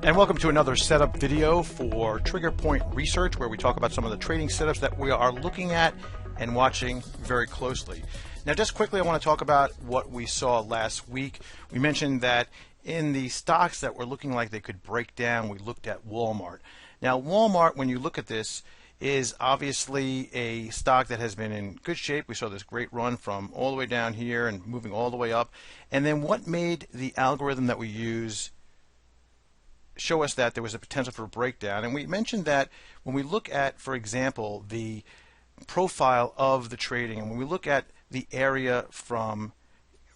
And welcome to another setup video for Trigger Point Research, where we talk about some of the trading setups that we are looking at and watching very closely. Now, just quickly, I want to talk about what we saw last week. We mentioned that in the stocks that were looking like they could break down, we looked at Walmart. Now, Walmart, when you look at this, is obviously a stock that has been in good shape. We saw this great run from all the way down here and moving all the way up. And then what made the algorithm that we use show us that there was a potential for a breakdown? And we mentioned that when we look at, for example, the profile of the trading, and when we look at the area from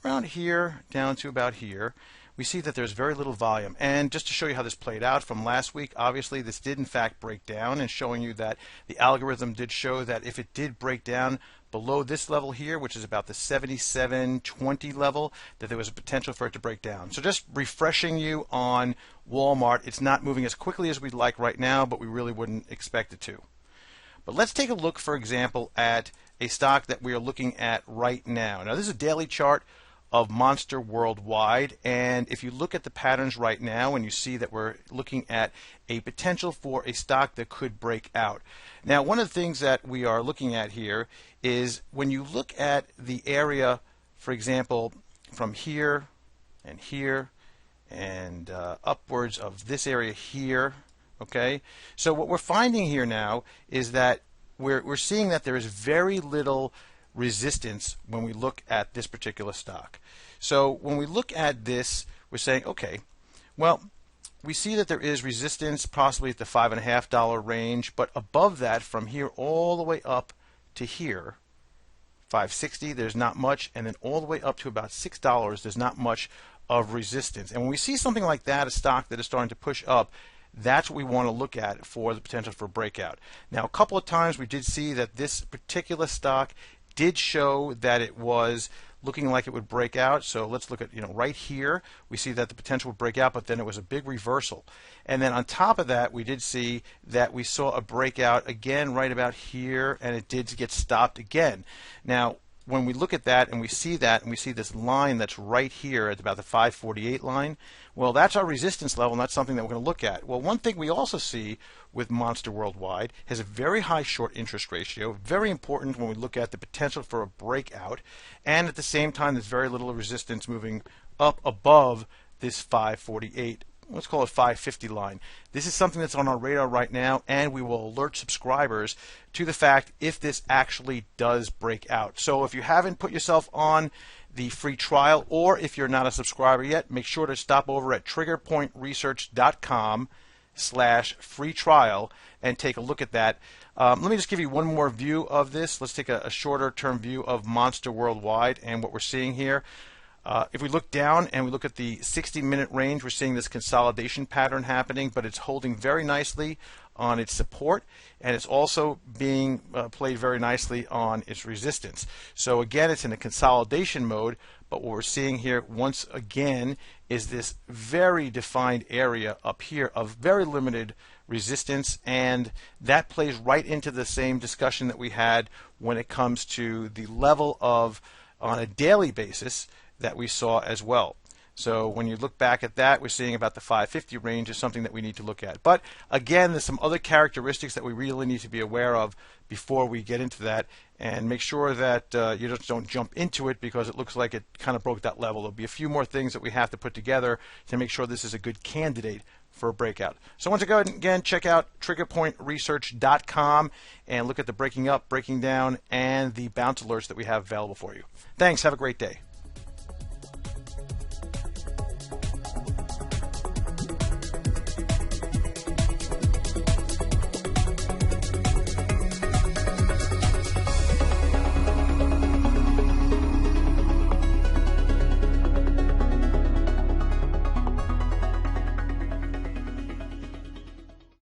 around here down to about here, we see that there's very little volume. And just to show you how this played out from last week, obviously this did in fact break down, and showing you that the algorithm did show that if it did break down below this level here, which is about the 77.20 level, that there was a potential for it to break down. So just refreshing you on Walmart, it's not moving as quickly as we'd like right now, but we really wouldn't expect it to. But let's take a look, for example, at a stock that we are looking at right now. Now, this is a daily chart of Monster Worldwide, and if you look at the patterns right now, and you see that we're looking at a potential for a stock that could break out. Now, one of the things that we are looking at here is when you look at the area, for example, from here and here and upwards of this area here, okay? So what we're finding here now is that we're seeing that there is very little resistance when we look at this particular stock. So when we look at this, we're saying, okay, well, we see that there is resistance possibly at the $5.50 range, but above that, from here all the way up to here, $5.60, there's not much, and then all the way up to about $6, there's not much of resistance. And when we see something like that, a stock that is starting to push up, that's what we want to look at for the potential for breakout. Now, a couple of times we did see that this particular stock did show that it was looking like it would break out. So let's look at, right here, we see that the potential would break out, but then it was a big reversal. And then on top of that, we did see that we saw a breakout again right about here, and it did get stopped again. Now, when we look at that and we see that, and we see this line that's right here at about the 548 line, well, that's our resistance level, and that's something that we're going to look at. Well, one thing we also see with Monster Worldwide has a very high short interest ratio, very important when we look at the potential for a breakout, and at the same time there's very little resistance moving up above this 548, let's call it 550 line. This is something that's on our radar right now, and we will alert subscribers to the fact if this actually does break out. So if you haven't put yourself on the free trial, or if you're not a subscriber yet, make sure to stop over at triggerpointresearch.com/free trial and take a look at that. Let me just give you one more view of this. Let's take a shorter term view of Monster Worldwide and what we're seeing here. If we look down and we look at the 60-minute range, we're seeing this consolidation pattern happening, but it's holding very nicely on its support, and it's also being played very nicely on its resistance. So again, it's in a consolidation mode, but what we're seeing here once again is this very defined area up here of very limited resistance, and that plays right into the same discussion that we had when it comes to the level of, on a daily basis, that we saw as well. So when you look back at that, we're seeing about the 550 range is something that we need to look at. But again, there's some other characteristics that we really need to be aware of before we get into that, and make sure that you just don't jump into it because it looks like it kind of broke that level. There'll be a few more things that we have to put together to make sure this is a good candidate for a breakout. So once again, check out triggerpointresearch.com and look at the breaking up, breaking down, and the bounce alerts that we have available for you. Thanks. Have a great day.